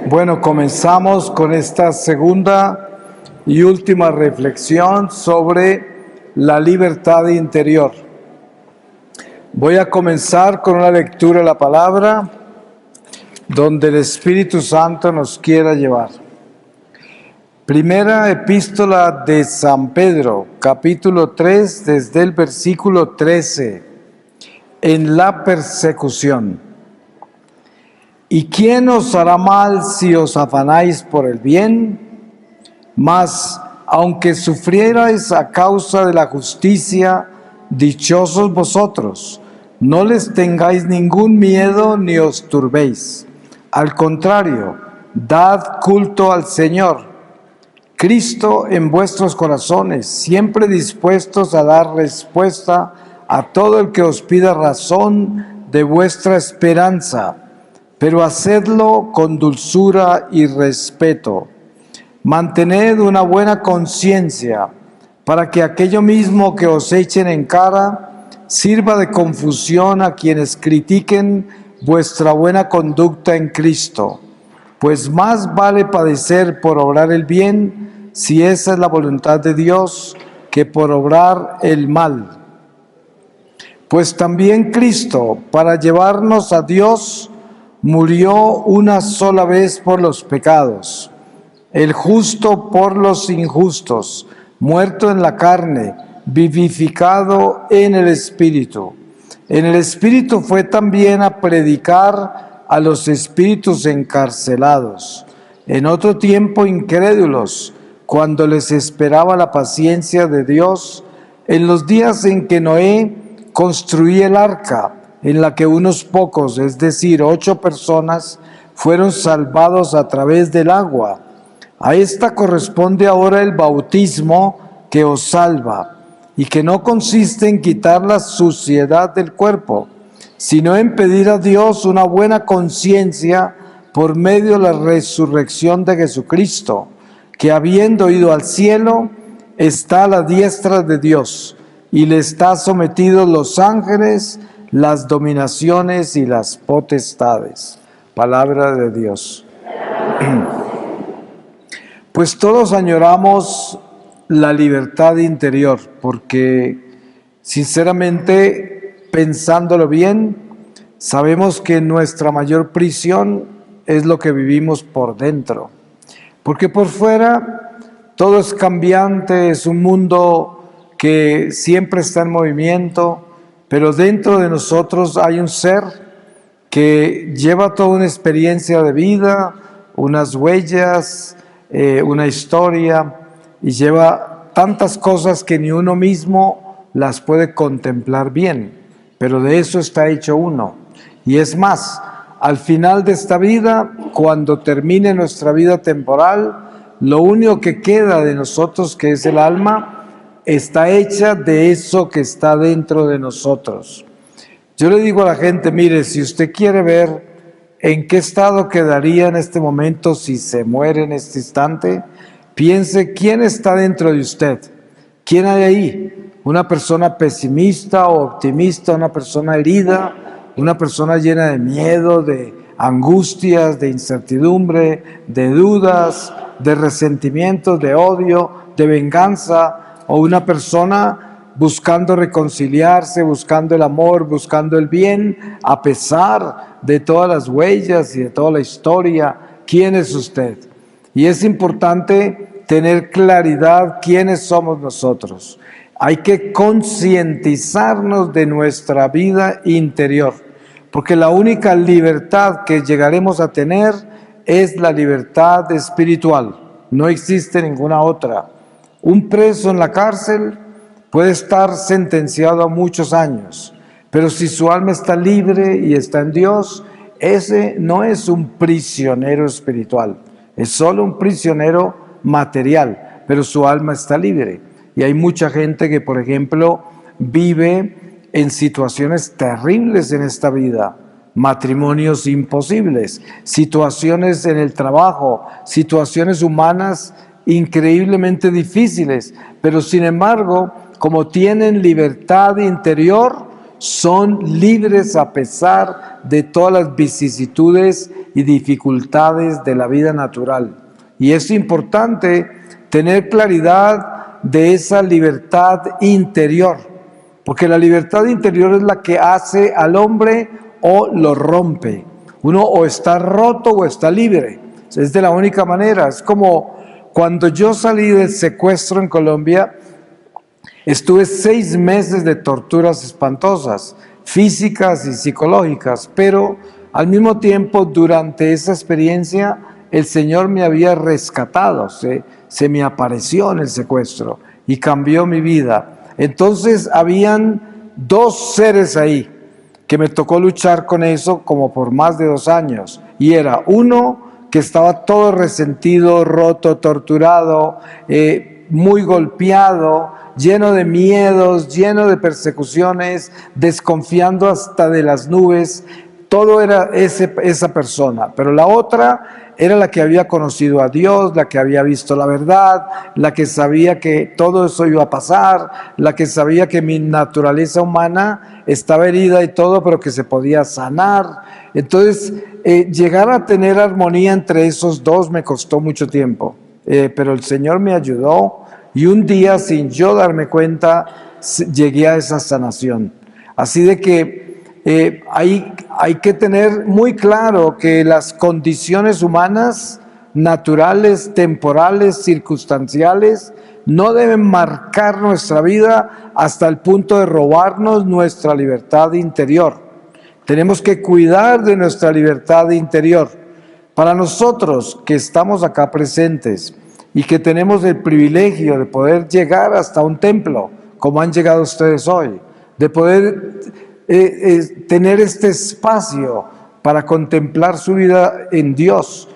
Bueno, comenzamos con esta segunda y última reflexión sobre la libertad interior. Voy a comenzar con una lectura de la palabra donde el Espíritu Santo nos quiera llevar. Primera epístola de San Pedro, capítulo 3, desde el versículo 13. En la persecución. ¿Y quién os hará mal si os afanáis por el bien? Mas, aunque sufrierais a causa de la justicia, dichosos vosotros, no les tengáis ningún miedo ni os turbéis. Al contrario, dad culto al Señor, Cristo en vuestros corazones, siempre dispuestos a dar respuesta a todo el que os pida razón de vuestra esperanza, pero hacedlo con dulzura y respeto. Mantened una buena conciencia, para que aquello mismo que os echen en cara sirva de confusión a quienes critiquen vuestra buena conducta en Cristo. Pues más vale padecer por obrar el bien, si esa es la voluntad de Dios, que por obrar el mal. Pues también Cristo, para llevarnos a Dios, murió una sola vez por los pecados, el justo por los injustos, muerto en la carne, vivificado en el Espíritu. En el Espíritu fue también a predicar a los espíritus encarcelados, en otro tiempo incrédulos, cuando les esperaba la paciencia de Dios, en los días en que Noé construía el arca, en la que unos pocos, es decir, 8 personas, fueron salvados a través del agua. A esta corresponde ahora el bautismo que os salva, y que no consiste en quitar la suciedad del cuerpo, sino en pedir a Dios una buena conciencia por medio de la resurrección de Jesucristo, que habiendo ido al cielo, está a la diestra de Dios, y le está sometidos los ángeles, las dominaciones y las potestades. Palabra de Dios. Pues todos añoramos la libertad interior, porque sinceramente, pensándolo bien, sabemos que nuestra mayor prisión es lo que vivimos por dentro. Porque por fuera todo es cambiante, es un mundo que siempre está en movimiento, pero dentro de nosotros hay un ser que lleva toda una experiencia de vida, unas huellas, una historia, y lleva tantas cosas que ni uno mismo las puede contemplar bien, pero de eso está hecho uno. Y es más, al final de esta vida, cuando termine nuestra vida temporal, lo único que queda de nosotros, que es el alma, está hecha de eso que está dentro de nosotros. Yo le digo a la gente, mire, si usted quiere ver en qué estado quedaría en este momento si se muere en este instante, piense quién está dentro de usted, quién hay ahí, una persona pesimista o optimista, una persona herida, una persona llena de miedo, de angustias, de incertidumbre, de dudas, de resentimientos, de odio, de venganza, o una persona buscando reconciliarse, buscando el amor, buscando el bien, a pesar de todas las huellas y de toda la historia. ¿Quién es usted? Y es importante tener claridad quiénes somos nosotros. Hay que concientizarnos de nuestra vida interior, porque la única libertad que llegaremos a tener es la libertad espiritual. No existe ninguna otra. Un preso en la cárcel puede estar sentenciado a muchos años, pero si su alma está libre y está en Dios, ese no es un prisionero espiritual, es solo un prisionero material, pero su alma está libre. Y hay mucha gente que, por ejemplo, vive en situaciones terribles en esta vida, matrimonios imposibles, situaciones en el trabajo, situaciones humanas increíblemente difíciles, pero sin embargo, como tienen libertad interior, son libres a pesar de todas las vicisitudes y dificultades de la vida natural. Y es importante tener claridad de esa libertad interior, porque la libertad interior es la que hace al hombre o lo rompe. Uno o está roto o está libre. Es de la única manera. Es como cuando yo salí del secuestro en Colombia, estuve 6 meses de torturas espantosas, físicas y psicológicas, pero al mismo tiempo durante esa experiencia el Señor me había rescatado, se me apareció en el secuestro y cambió mi vida. Entonces habían 2 seres ahí que me tocó luchar con eso como por más de 2 años, y era uno que estaba todo resentido, roto, torturado, muy golpeado, lleno de miedos, lleno de persecuciones, desconfiando hasta de las nubes. Todo era esa persona, pero la otra era la que había conocido a Dios, la que había visto la verdad, la que sabía que todo eso iba a pasar, la que sabía que mi naturaleza humana estaba herida y todo, pero que se podía sanar. Entonces, llegar a tener armonía entre esos dos me costó mucho tiempo, pero el Señor me ayudó y un día, sin yo darme cuenta, llegué a esa sanación. Así de que hay que tener muy claro que las condiciones humanas, naturales, temporales, circunstanciales, no deben marcar nuestra vida hasta el punto de robarnos nuestra libertad interior. Tenemos que cuidar de nuestra libertad interior. Para nosotros que estamos acá presentes y que tenemos el privilegio de poder llegar hasta un templo, como han llegado ustedes hoy, de poder tener este espacio para contemplar su vida en Dios,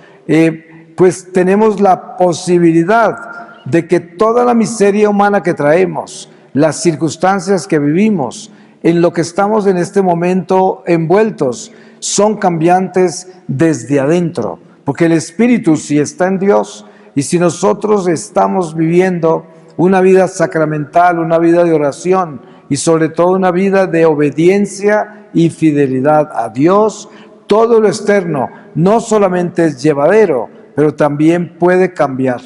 pues tenemos la posibilidad de que toda la miseria humana que traemos, las circunstancias que vivimos, en lo que estamos en este momento envueltos, son cambiantes desde adentro, porque el Espíritu, si está en Dios y si nosotros estamos viviendo una vida sacramental, una vida de oración y sobre todo una vida de obediencia y fidelidad a Dios, todo lo externo no solamente es llevadero, pero también puede cambiar.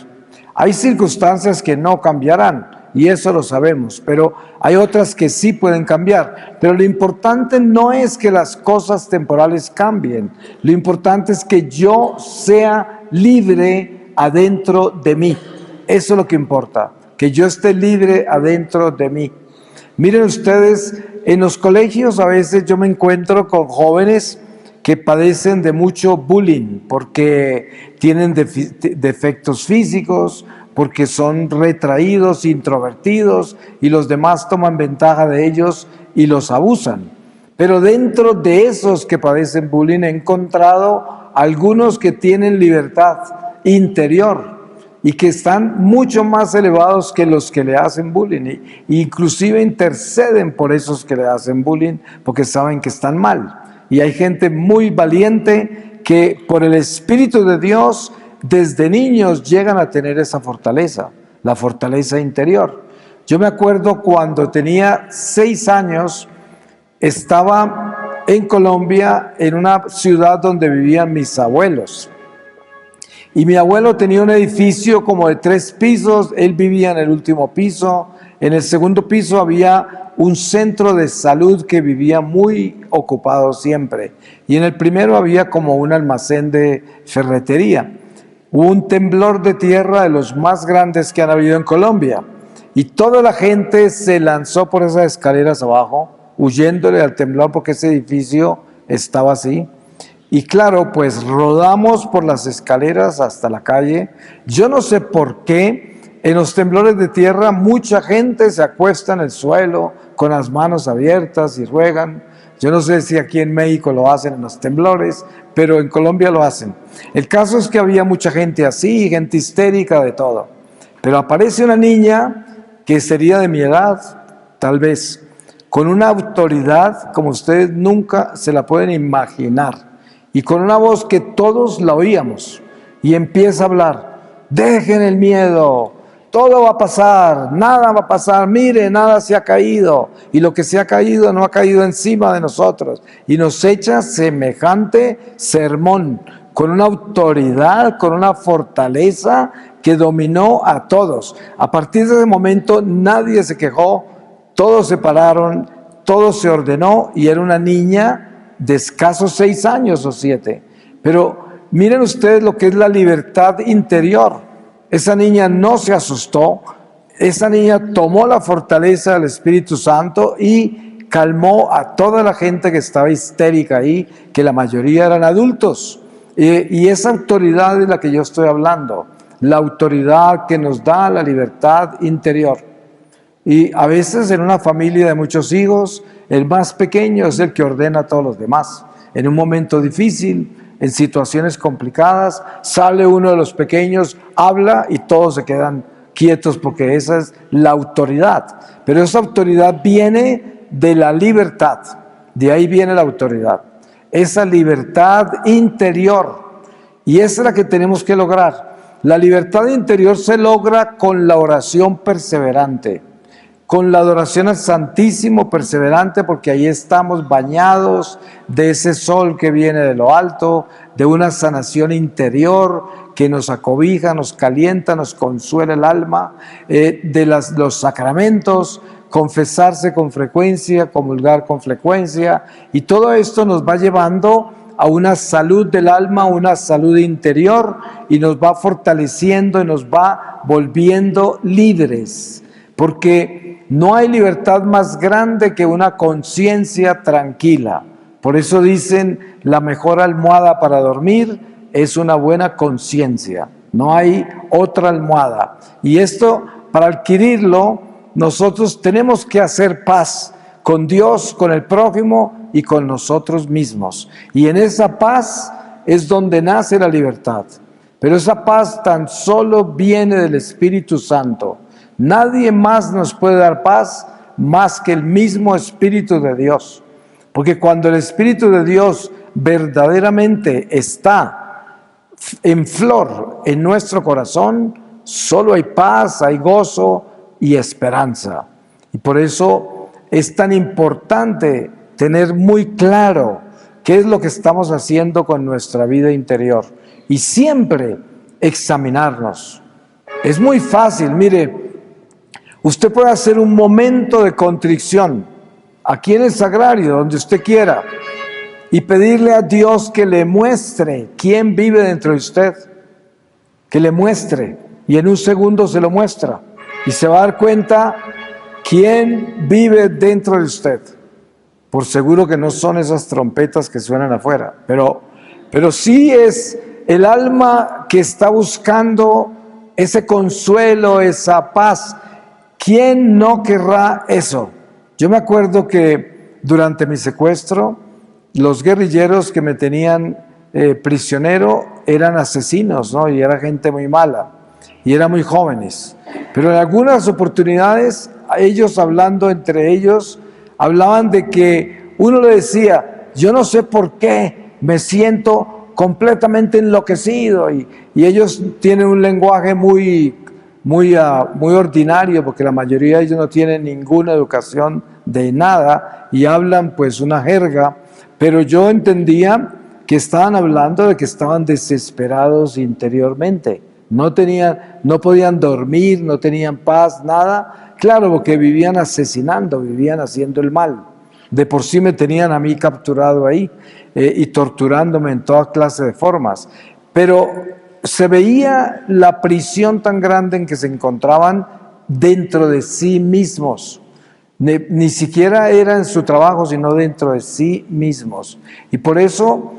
Hay circunstancias que no cambiarán, y eso lo sabemos, pero hay otras que sí pueden cambiar. Pero lo importante no es que las cosas temporales cambien, lo importante es que yo sea libre adentro de mí. Eso es lo que importa, que yo esté libre adentro de mí. Miren ustedes, en los colegios a veces yo me encuentro con jóvenes que padecen de mucho bullying porque tienen defectos físicos, porque son retraídos, introvertidos, y los demás toman ventaja de ellos y los abusan. Pero dentro de esos que padecen bullying he encontrado algunos que tienen libertad interior y que están mucho más elevados que los que le hacen bullying, e inclusive interceden por esos que le hacen bullying porque saben que están mal. Y hay gente muy valiente que por el Espíritu de Dios desde niños llegan a tener esa fortaleza, la fortaleza interior. Yo me acuerdo cuando tenía 6 años, estaba en Colombia, en una ciudad donde vivían mis abuelos. Y mi abuelo tenía un edificio como de 3 pisos, él vivía en el último piso. En el segundo piso había un centro de salud que vivía muy ocupado siempre. Y en el primero había como un almacén de ferretería. Hubo un temblor de tierra de los más grandes que han habido en Colombia. Y toda la gente se lanzó por esas escaleras abajo, huyéndole al temblor porque ese edificio estaba así. Y claro, pues rodamos por las escaleras hasta la calle. Yo no sé por qué en los temblores de tierra mucha gente se acuesta en el suelo con las manos abiertas y ruegan. Yo no sé si aquí en México lo hacen en los temblores, pero en Colombia lo hacen. El caso es que había mucha gente así, gente histérica, de todo. Pero aparece una niña que sería de mi edad, tal vez, con una autoridad como ustedes nunca se la pueden imaginar. Y con una voz que todos la oíamos. Y empieza a hablar: dejen el miedo, todo va a pasar, nada va a pasar, mire, nada se ha caído. Y lo que se ha caído no ha caído encima de nosotros. Y nos echa semejante sermón, con una autoridad, con una fortaleza que dominó a todos. A partir de ese momento nadie se quejó, todos se pararon, todo se ordenó, y era una niña de escasos 6 años o 7. Pero miren ustedes lo que es la libertad interior. Esa niña no se asustó, esa niña tomó la fortaleza del Espíritu Santo y calmó a toda la gente que estaba histérica ahí, que la mayoría eran adultos. Y esa autoridad es la que yo estoy hablando, la autoridad que nos da la libertad interior. Y a veces en una familia de muchos hijos, el más pequeño es el que ordena a todos los demás. En un momento difícil, en situaciones complicadas, sale uno de los pequeños, habla y todos se quedan quietos, porque esa es la autoridad. Pero esa autoridad viene de la libertad, de ahí viene la autoridad, esa libertad interior, y esa es la que tenemos que lograr. La libertad interior se logra con la oración perseverante, con la adoración al Santísimo perseverante, porque ahí estamos bañados de ese sol que viene de lo alto, de una sanación interior que nos acobija, nos calienta, nos consuela el alma, de los sacramentos, confesarse con frecuencia, comulgar con frecuencia, y todo esto nos va llevando a una salud del alma, una salud interior, y nos va fortaleciendo y nos va volviendo libres, porque no hay libertad más grande que una conciencia tranquila. Por eso dicen, la mejor almohada para dormir es una buena conciencia, no hay otra almohada. Y esto, para adquirirlo, nosotros tenemos que hacer paz con Dios, con el prójimo y con nosotros mismos. Y en esa paz es donde nace la libertad. Pero esa paz tan solo viene del Espíritu Santo. Nadie más nos puede dar paz más que el mismo Espíritu de Dios. Porque cuando el Espíritu de Dios verdaderamente está en flor en nuestro corazón, solo hay paz, hay gozo y esperanza. Y por eso es tan importante tener muy claro qué es lo que estamos haciendo con nuestra vida interior y siempre examinarnos. Es muy fácil, mire, usted puede hacer un momento de contrición aquí en el sagrario, donde usted quiera, y pedirle a Dios que le muestre quién vive dentro de usted, que le muestre, y en un segundo se lo muestra. Y se va a dar cuenta quién vive dentro de usted. Por seguro que no son esas trompetas que suenan afuera, pero sí es el alma que está buscando ese consuelo, esa paz. ¿Quién no querrá eso? Yo me acuerdo que durante mi secuestro, los guerrilleros que me tenían prisionero eran asesinos, ¿no? Y era gente muy mala, y eran muy jóvenes. Pero en algunas oportunidades, ellos hablando entre ellos, hablaban de que uno le decía, yo no sé por qué me siento completamente enloquecido, y ellos tienen un lenguaje muy ordinario, porque la mayoría de ellos no tienen ninguna educación de nada y hablan pues una jerga, pero yo entendía que estaban hablando de que estaban desesperados interiormente. No podían dormir, no tenían paz, nada. Claro, porque vivían asesinando, vivían haciendo el mal. De por sí me tenían a mí capturado ahí y torturándome en toda clase de formas. Pero se veía la prisión tan grande en que se encontraban dentro de sí mismos. Ni siquiera era en su trabajo, sino dentro de sí mismos. Y por eso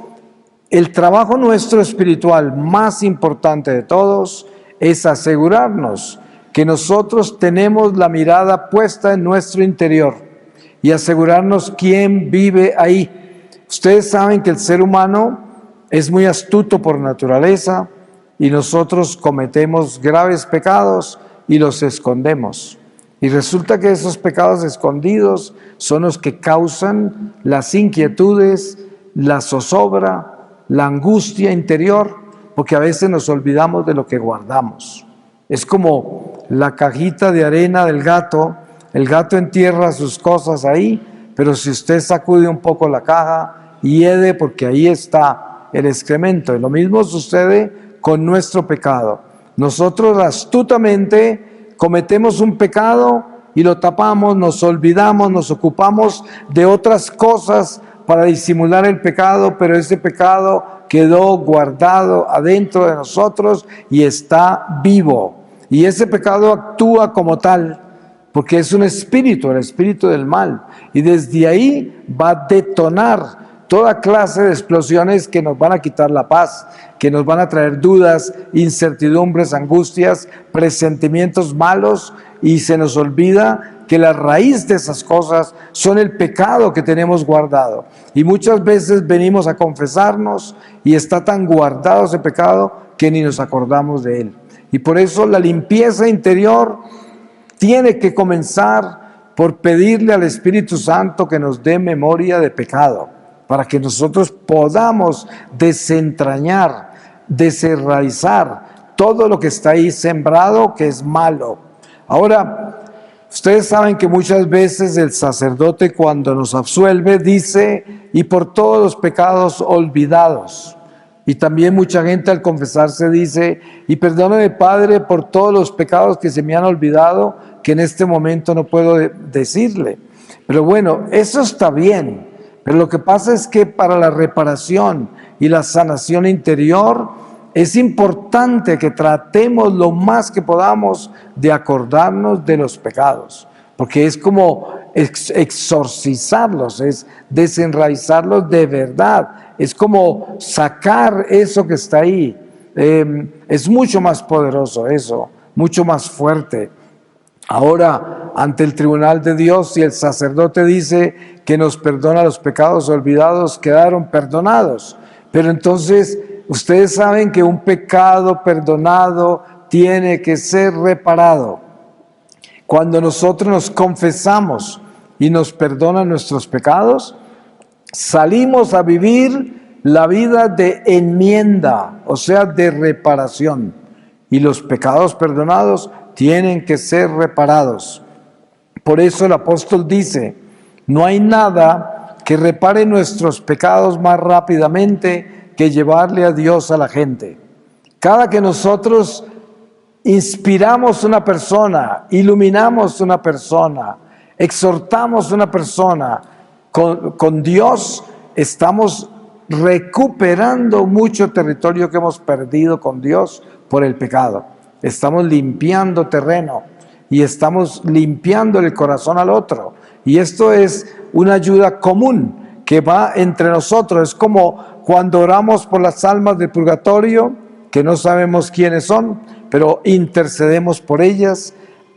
el trabajo nuestro espiritual más importante de todos es asegurarnos que nosotros tenemos la mirada puesta en nuestro interior y asegurarnos quién vive ahí. Ustedes saben que el ser humano es muy astuto por naturaleza y nosotros cometemos graves pecados y los escondemos. Y resulta que esos pecados escondidos son los que causan las inquietudes, la zozobra, la angustia interior, porque a veces nos olvidamos de lo que guardamos. Es como la cajita de arena del gato. El gato entierra sus cosas ahí, pero si usted sacude un poco la caja, hiede, porque ahí está el excremento. Y lo mismo sucede con nuestro pecado. Nosotros astutamente cometemos un pecado y lo tapamos, nos olvidamos, nos ocupamos de otras cosas para disimular el pecado, pero ese pecado quedó guardado adentro de nosotros y está vivo. Y ese pecado actúa como tal, porque es un espíritu, el espíritu del mal. Y desde ahí va a detonar toda clase de explosiones que nos van a quitar la paz, que nos van a traer dudas, incertidumbres, angustias, presentimientos malos, y se nos olvida que la raíz de esas cosas son el pecado que tenemos guardado. Y muchas veces venimos a confesarnos y está tan guardado ese pecado que ni nos acordamos de él. Y por eso la limpieza interior tiene que comenzar por pedirle al Espíritu Santo que nos dé memoria de pecado, para que nosotros podamos desentrañar, desenraizar todo lo que está ahí sembrado que es malo. Ahora, ustedes saben que muchas veces el sacerdote cuando nos absuelve dice, y por todos los pecados olvidados. Y también mucha gente al confesarse dice, y perdóname Padre por todos los pecados que se me han olvidado, que en este momento no puedo decirle. Pero bueno, eso está bien. Pero lo que pasa es que para la reparación y la sanación interior es importante que tratemos lo más que podamos de acordarnos de los pecados, porque es como exorcizarlos, es desenraizarlos de verdad, es como sacar eso que está ahí. Es mucho más poderoso eso, mucho más fuerte. Ahora, ante el tribunal de Dios, si el sacerdote dice que nos perdona los pecados olvidados, quedaron perdonados. Pero entonces, ustedes saben que un pecado perdonado tiene que ser reparado. Cuando nosotros nos confesamos y nos perdonan nuestros pecados, salimos a vivir la vida de enmienda, o sea, de reparación. Y los pecados perdonados tienen que ser reparados. Por eso el apóstol dice, no hay nada que repare nuestros pecados más rápidamente que llevarle a Dios a la gente. Cada que nosotros inspiramos una persona, iluminamos una persona, exhortamos una persona con Dios, estamos recuperando mucho territorio que hemos perdido con Dios por el pecado. Estamos limpiando terreno y estamos limpiando el corazón al otro. Y esto es una ayuda común que va entre nosotros. Es como cuando oramos por las almas del purgatorio, que no sabemos quiénes son, pero intercedemos por ellas.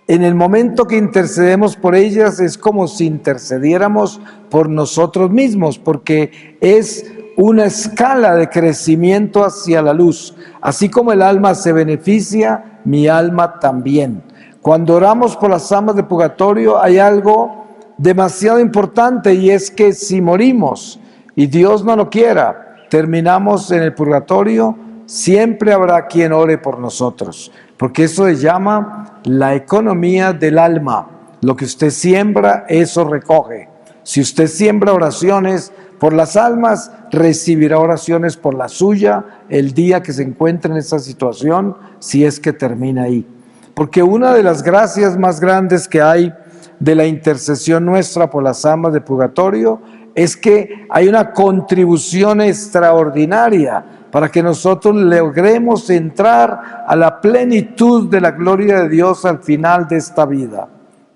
En el momento que intercedemos por ellas es como si intercediéramos por nosotros mismos, porque es una escala de crecimiento hacia la luz. Así como el alma se beneficia, mi alma también. Cuando oramos por las almas de purgatorio hay algo demasiado importante, y es que si morimos y Dios no lo quiera, terminamos en el purgatorio, siempre habrá quien ore por nosotros, porque eso se llama la economía del alma. Lo que usted siembra, eso recoge. Si usted siembra oraciones por las almas, recibirá oraciones por la suya el día que se encuentre en esa situación, si es que termina ahí. Porque una de las gracias más grandes que hay de la intercesión nuestra por las almas de purgatorio es que hay una contribución extraordinaria para que nosotros logremos entrar a la plenitud de la gloria de Dios al final de esta vida.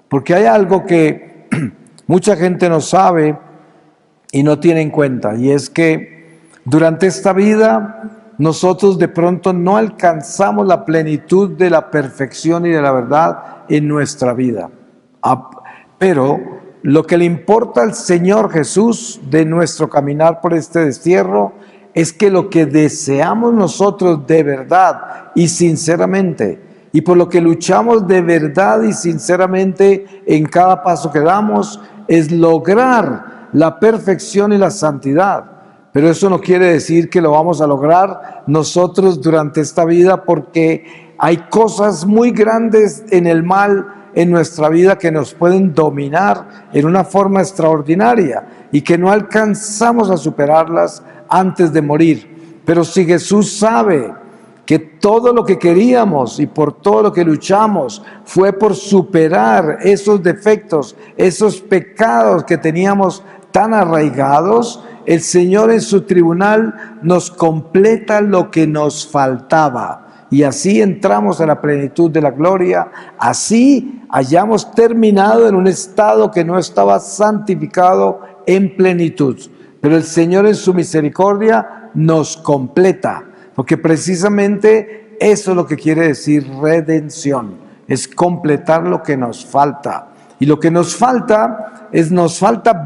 Porque hay algo que mucha gente no sabe y no tiene en cuenta, y es que durante esta vida nosotros de pronto no alcanzamos la plenitud de la perfección y de la verdad en nuestra vida. Pero lo que le importa al Señor Jesús de nuestro caminar por este destierro es que lo que deseamos nosotros de verdad y sinceramente, y por lo que luchamos de verdad y sinceramente en cada paso que damos, es lograr la perfección y la santidad. Pero eso no quiere decir que lo vamos a lograr nosotros durante esta vida, porque hay cosas muy grandes en el mal en nuestra vida que nos pueden dominar en una forma extraordinaria y que no alcanzamos a superarlas antes de morir. Pero si Jesús sabe que todo lo que queríamos y por todo lo que luchamos fue por superar esos defectos, esos pecados que teníamos tan arraigados, el Señor en su tribunal nos completa lo que nos faltaba. Y así entramos a la plenitud de la gloria, así hayamos terminado en un estado que no estaba santificado en plenitud. Pero el Señor en su misericordia nos completa, porque precisamente eso es lo que quiere decir redención, es completar lo que nos falta. Y lo que nos falta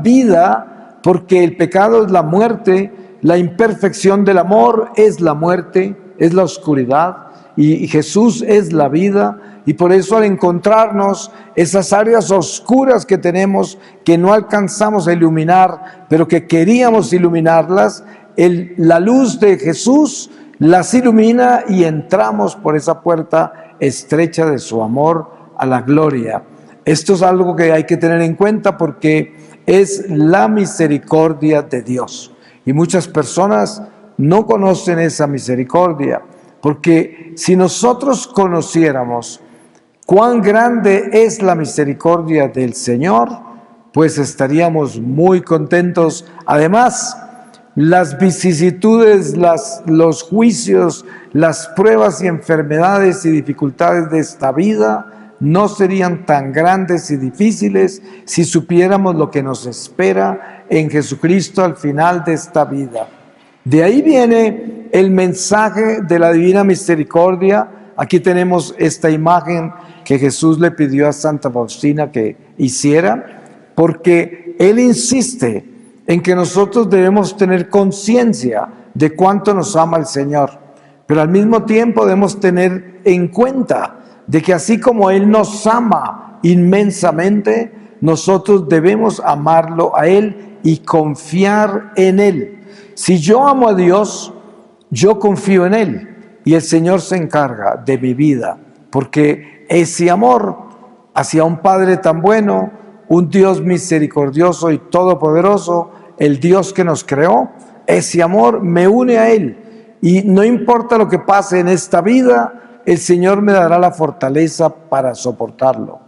vida, porque el pecado es la muerte, la imperfección del amor es la muerte, es la oscuridad, y Jesús es la vida. Y por eso al encontrarnos esas áreas oscuras que tenemos, que no alcanzamos a iluminar, pero que queríamos iluminarlas, la luz de Jesús las ilumina y entramos por esa puerta estrecha de su amor a la gloria. Esto es algo que hay que tener en cuenta porque es la misericordia de Dios. Y muchas personas no conocen esa misericordia, porque si nosotros conociéramos cuán grande es la misericordia del Señor, pues estaríamos muy contentos. Además, las vicisitudes, los juicios, las pruebas y enfermedades y dificultades de esta vida no serían tan grandes y difíciles si supiéramos lo que nos espera en Jesucristo al final de esta vida. De ahí viene el mensaje de la divina misericordia. Aquí tenemos esta imagen que Jesús le pidió a Santa Faustina que hiciera, porque Él insiste en que nosotros debemos tener conciencia de cuánto nos ama el Señor, pero al mismo tiempo debemos tener en cuenta de que así como Él nos ama inmensamente, nosotros debemos amarlo a Él y confiar en Él. Si yo amo a Dios, yo confío en Él y el Señor se encarga de mi vida, porque ese amor hacia un Padre tan bueno, un Dios misericordioso y todopoderoso, el Dios que nos creó, ese amor me une a Él. Y no importa lo que pase en esta vida, el Señor me dará la fortaleza para soportarlo.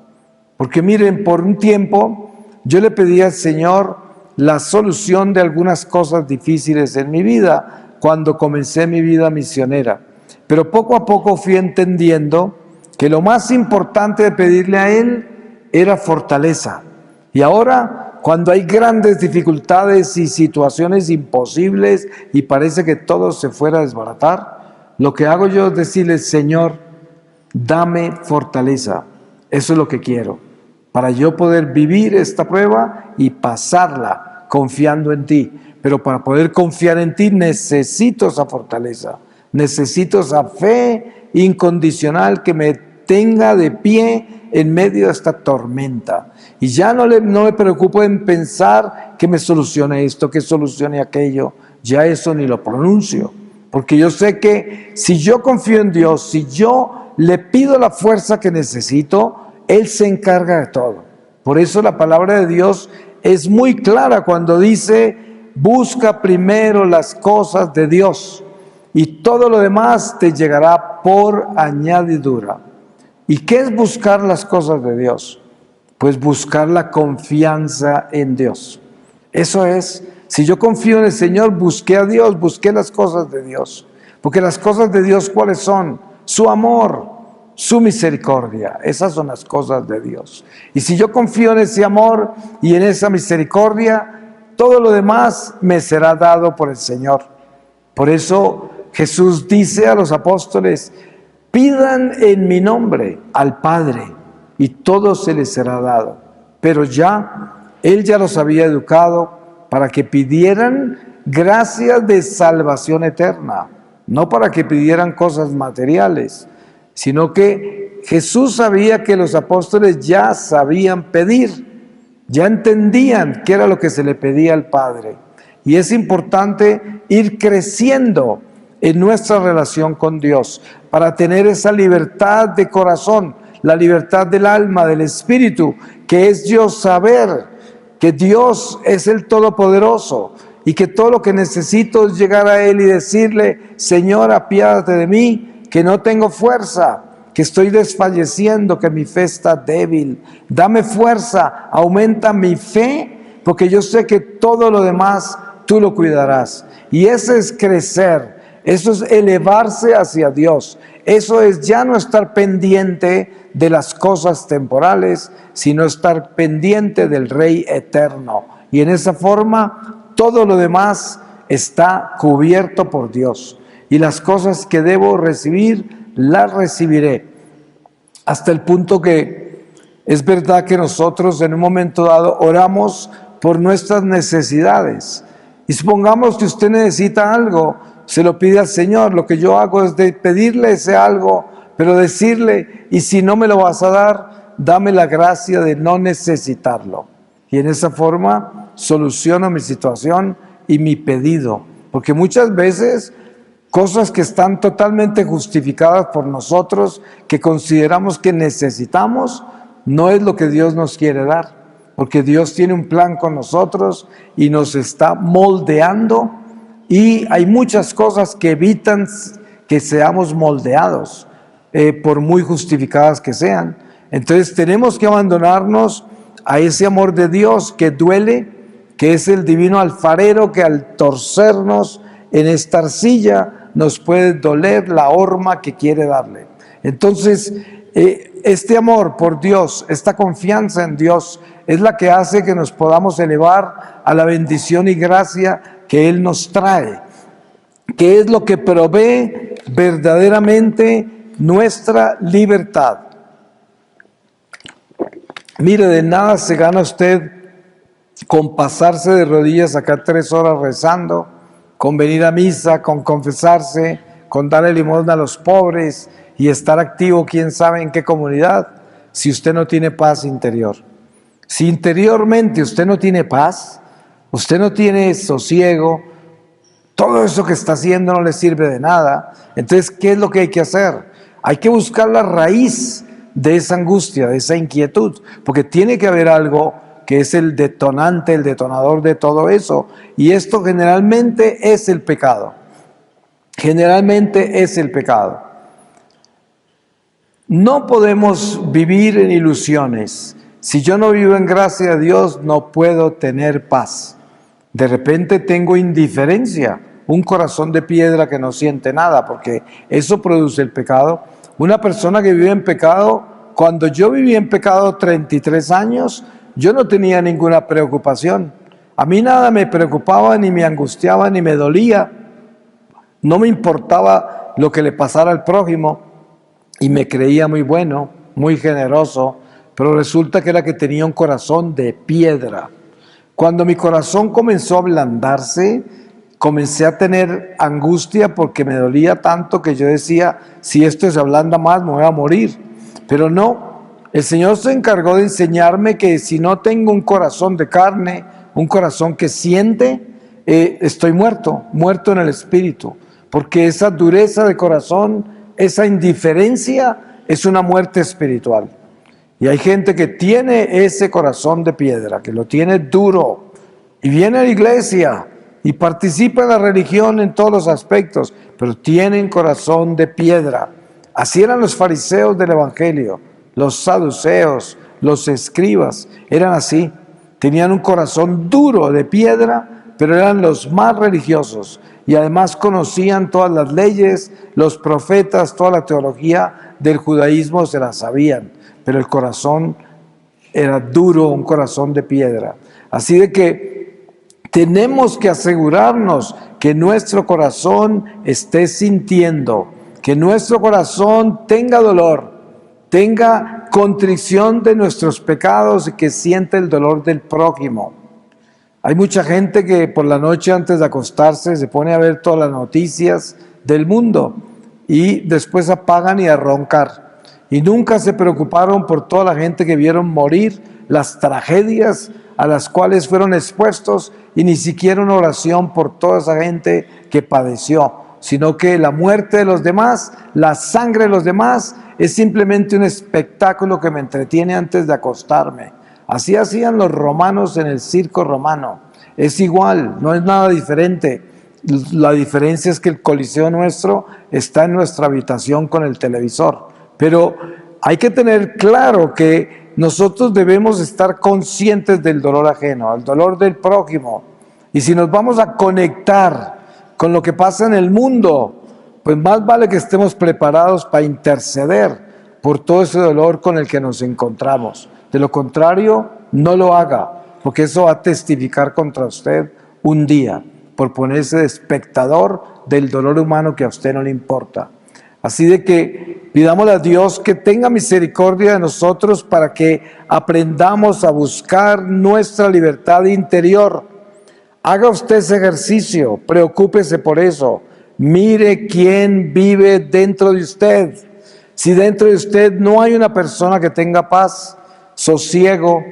Porque miren, por un tiempo yo le pedí al Señor la solución de algunas cosas difíciles en mi vida cuando comencé mi vida misionera. Pero poco a poco fui entendiendo que lo más importante de pedirle a Él era fortaleza. Y ahora, cuando hay grandes dificultades y situaciones imposibles y parece que todo se fuera a desbaratar, lo que hago yo es decirle: Señor, dame fortaleza. Eso es lo que quiero, para yo poder vivir esta prueba y pasarla confiando en ti. Pero para poder confiar en ti necesito esa fortaleza, necesito esa fe incondicional que me tenga de pie en medio de esta tormenta. Y ya no me preocupo en pensar que me solucione esto, que solucione aquello. Ya eso ni lo pronuncio, porque yo sé que si yo confío en Dios, si yo le pido la fuerza que necesito, Él se encarga de todo. Por eso la palabra de Dios es muy clara cuando dice: busca primero las cosas de Dios y todo lo demás te llegará por añadidura. ¿Y qué es buscar las cosas de Dios? Pues buscar la confianza en Dios. Eso es, si yo confío en el Señor, busqué a Dios, busqué las cosas de Dios. Porque las cosas de Dios, ¿cuáles son? Su amor, su misericordia. Esas son las cosas de Dios. Y si yo confío en ese amor y en esa misericordia, todo lo demás me será dado por el Señor. Por eso Jesús dice a los apóstoles: pidan en mi nombre al Padre y todo se les será dado. Pero Él ya los había educado para que pidieran gracias de salvación eterna, no para que pidieran cosas materiales, sino que Jesús sabía que los apóstoles ya sabían pedir, ya entendían qué era lo que se le pedía al Padre. Y es importante ir creciendo en nuestra relación con Dios para tener esa libertad de corazón, la libertad del alma, del espíritu, que es yo saber que Dios es el Todopoderoso y que todo lo que necesito es llegar a Él y decirle: Señor, apiádate de mí, que no tengo fuerza, que estoy desfalleciendo, que mi fe está débil. Dame fuerza, aumenta mi fe, porque yo sé que todo lo demás tú lo cuidarás. Y ese es crecer, eso es elevarse hacia Dios. Eso es ya no estar pendiente de las cosas temporales, sino estar pendiente del Rey eterno. Y en esa forma, todo lo demás está cubierto por Dios. Y las cosas que debo recibir, las recibiré. Hasta el punto que es verdad que nosotros en un momento dado oramos por nuestras necesidades. Y supongamos que usted necesita algo, se lo pide al Señor. Lo que yo hago es de pedirle ese algo, pero decirle: y si no me lo vas a dar, dame la gracia de no necesitarlo. Y en esa forma soluciono mi situación y mi pedido. Porque muchas veces cosas que están totalmente justificadas por nosotros, que consideramos que necesitamos, no es lo que Dios nos quiere dar. Porque Dios tiene un plan con nosotros y nos está moldeando, y hay muchas cosas que evitan que seamos moldeados, por muy justificadas que sean. Entonces tenemos que abandonarnos a ese amor de Dios que duele, que es el divino alfarero, que al torcernos en esta arcilla nos puede doler la horma que quiere darle. Entonces, este amor por Dios, esta confianza en Dios, es la que hace que nos podamos elevar a la bendición y gracia que Él nos trae, que es lo que provee verdaderamente nuestra libertad. Mire, de nada se gana usted con pasarse de rodillas acá 3 horas rezando, con venir a misa, con confesarse, con darle limosna a los pobres y estar activo quién sabe en qué comunidad, si usted no tiene paz interior. Si interiormente usted no tiene paz, usted no tiene sosiego, todo eso que está haciendo no le sirve de nada. Entonces, ¿qué es lo que hay que hacer? Hay que buscar la raíz de esa angustia, de esa inquietud, porque tiene que haber algo que es el detonante, el detonador de todo eso. Y esto generalmente es el pecado. Generalmente es el pecado. No podemos vivir en ilusiones. Si yo no vivo en gracia a Dios, no puedo tener paz. De repente tengo indiferencia, un corazón de piedra que no siente nada, porque eso produce el pecado. Una persona que vive en pecado, cuando yo viví en pecado 33 años, yo no tenía ninguna preocupación. A mí nada me preocupaba, ni me angustiaba, ni me dolía. No me importaba lo que le pasara al prójimo, y me creía muy bueno, muy generoso, pero resulta que era que tenía un corazón de piedra. Cuando mi corazón comenzó a ablandarse, comencé a tener angustia porque me dolía tanto que yo decía: si esto se ablanda más, me voy a morir. Pero no, el Señor se encargó de enseñarme que si no tengo un corazón de carne, un corazón que siente, estoy muerto en el espíritu. Porque esa dureza de corazón, esa indiferencia, es una muerte espiritual. Y hay gente que tiene ese corazón de piedra, que lo tiene duro, y viene a la iglesia y participa en la religión en todos los aspectos, pero tienen corazón de piedra. Así eran los fariseos del evangelio, los saduceos, los escribas, eran así. Tenían un corazón duro de piedra, pero eran los más religiosos, y además conocían todas las leyes, los profetas, toda la teología del judaísmo se la sabían, pero el corazón era duro, un corazón de piedra. Así de que tenemos que asegurarnos que nuestro corazón esté sintiendo, que nuestro corazón tenga dolor, tenga contrición de nuestros pecados y que sienta el dolor del prójimo. Hay mucha gente que por la noche antes de acostarse se pone a ver todas las noticias del mundo y después apagan y a roncar. Y nunca se preocuparon por toda la gente que vieron morir, las tragedias a las cuales fueron expuestos, y ni siquiera una oración por toda esa gente que padeció, sino que la muerte de los demás, la sangre de los demás, es simplemente un espectáculo que me entretiene antes de acostarme. Así hacían los romanos en el circo romano. Es igual, no es nada diferente. La diferencia es que el coliseo nuestro está en nuestra habitación con el televisor. Pero hay que tener claro que nosotros debemos estar conscientes del dolor ajeno, al dolor del prójimo. Y si nos vamos a conectar con lo que pasa en el mundo, pues más vale que estemos preparados para interceder por todo ese dolor con el que nos encontramos. De lo contrario, no lo haga, porque eso va a testificar contra usted un día, por ponerse de espectador del dolor humano que a usted no le importa. Así de que pidámosle a Dios que tenga misericordia de nosotros para que aprendamos a buscar nuestra libertad interior. Haga usted ese ejercicio, preocúpese por eso. Mire quién vive dentro de usted. Si dentro de usted no hay una persona que tenga paz, sosiego,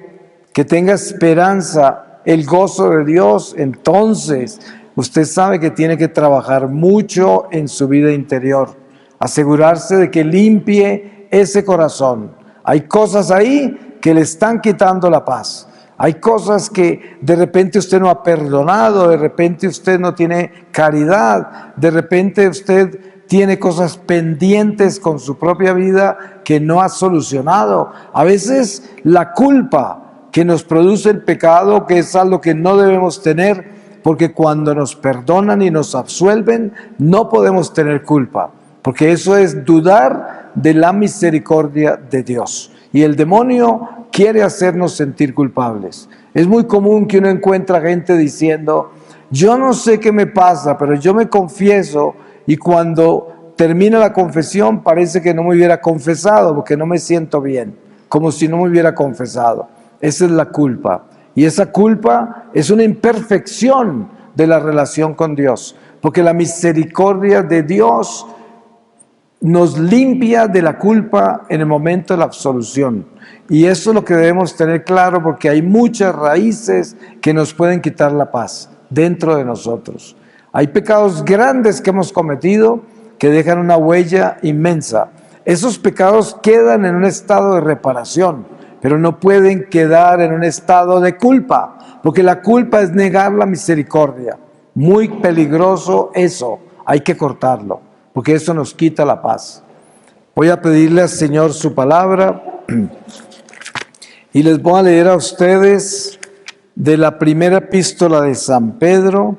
que tenga esperanza, el gozo de Dios, entonces usted sabe que tiene que trabajar mucho en su vida interior. Asegurarse de que limpie ese corazón. Hay cosas ahí que le están quitando la paz. Hay cosas que de repente usted no ha perdonado, de repente usted no tiene caridad, de repente usted tiene cosas pendientes con su propia vida que no ha solucionado. A veces la culpa que nos produce el pecado, que es algo que no debemos tener, porque cuando nos perdonan y nos absuelven, no podemos tener culpa, porque eso es dudar de la misericordia de Dios. Y el demonio quiere hacernos sentir culpables. Es muy común que uno encuentra gente diciendo, yo no sé qué me pasa, pero yo me confieso, y cuando termina la confesión parece que no me hubiera confesado, porque no me siento bien, como si no me hubiera confesado. Esa es la culpa. Y esa culpa es una imperfección de la relación con Dios, porque la misericordia de Dios nos limpia de la culpa en el momento de la absolución. Y eso es lo que debemos tener claro, porque hay muchas raíces que nos pueden quitar la paz dentro de nosotros. Hay pecados grandes que hemos cometido que dejan una huella inmensa. Esos pecados quedan en un estado de reparación, pero no pueden quedar en un estado de culpa, porque la culpa es negar la misericordia. Muy peligroso eso, hay que cortarlo, porque eso nos quita la paz. Voy a pedirle al Señor su palabra y les voy a leer a ustedes de la primera epístola de San Pedro,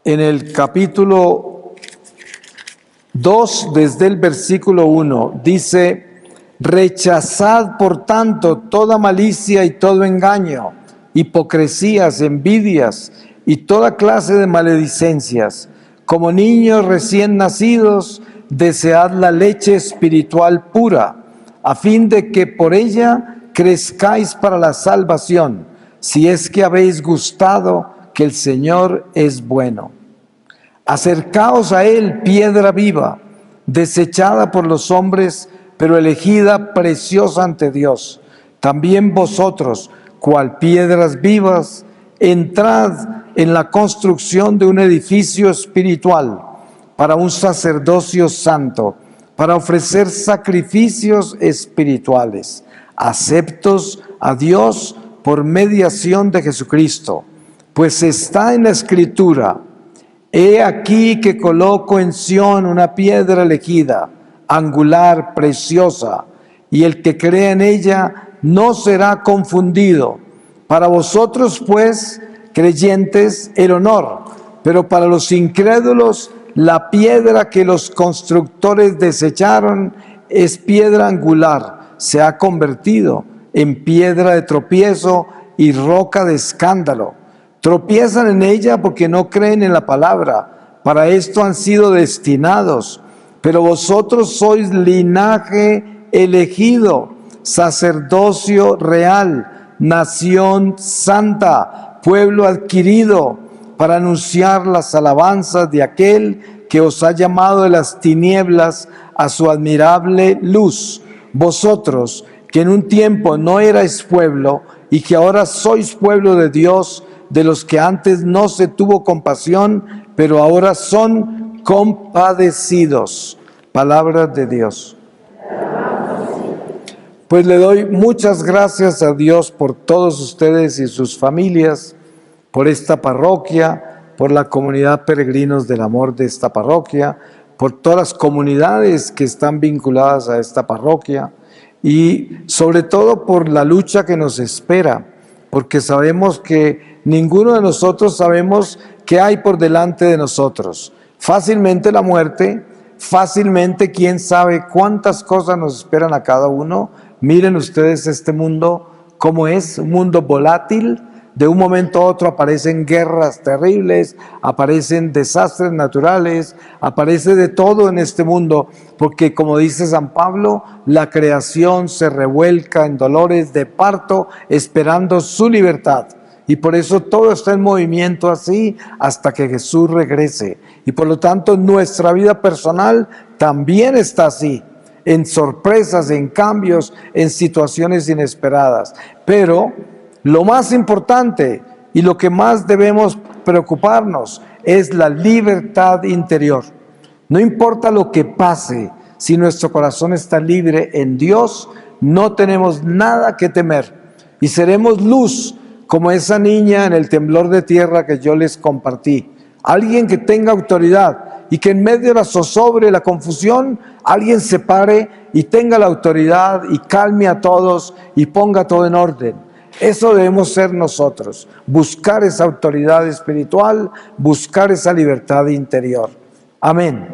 en el capítulo 2, desde el versículo 1, dice: rechazad por tanto toda malicia y todo engaño, hipocresías, envidias y toda clase de maledicencias. Como niños recién nacidos, desead la leche espiritual pura, a fin de que por ella crezcáis para la salvación, si es que habéis gustado que el Señor es bueno. Acercaos a Él, piedra viva, desechada por los hombres, pero elegida preciosa ante Dios. También vosotros, cual piedras vivas, entrad en la construcción de un edificio espiritual, para un sacerdocio santo, para ofrecer sacrificios espirituales, aceptos a Dios por mediación de Jesucristo. Pues está en la Escritura: he aquí que coloco en Sión una piedra elegida, angular, preciosa, y el que crea en ella no será confundido. Para vosotros, pues, creyentes, el honor, pero para los incrédulos, la piedra que los constructores desecharon es piedra angular, se ha convertido en piedra de tropiezo y roca de escándalo. Tropiezan en ella porque no creen en la palabra. Para esto han sido destinados. Pero vosotros sois linaje elegido, sacerdocio real, nación santa, pueblo adquirido, para anunciar las alabanzas de aquel que os ha llamado de las tinieblas a su admirable luz. Vosotros, que en un tiempo no erais pueblo, y que ahora sois pueblo de Dios, de los que antes no se tuvo compasión, pero ahora son compadecidos. Palabra de Dios. Pues le doy muchas gracias a Dios por todos ustedes y sus familias, por esta parroquia, por la comunidad Peregrinos del Amor de esta parroquia, por todas las comunidades que están vinculadas a esta parroquia y sobre todo por la lucha que nos espera, porque sabemos que ninguno de nosotros sabemos qué hay por delante de nosotros. Fácilmente la muerte, fácilmente quién sabe cuántas cosas nos esperan a cada uno. Miren ustedes este mundo, cómo es, un mundo volátil. De un momento a otro aparecen guerras terribles, aparecen desastres naturales, aparece de todo en este mundo, porque como dice San Pablo, la creación se revuelca en dolores de parto, esperando su libertad. Y por eso todo está en movimiento así hasta que Jesús regrese. Y por lo tanto nuestra vida personal también está así, en sorpresas, en cambios, en situaciones inesperadas. Pero lo más importante y lo que más debemos preocuparnos es la libertad interior. No importa lo que pase, si nuestro corazón está libre en Dios, no tenemos nada que temer y seremos luz como esa niña en el temblor de tierra que yo les compartí. Alguien que tenga autoridad y que en medio de la zozobra y la confusión, alguien se pare y tenga la autoridad y calme a todos y ponga todo en orden. Eso debemos ser nosotros, buscar esa autoridad espiritual, buscar esa libertad interior. Amén.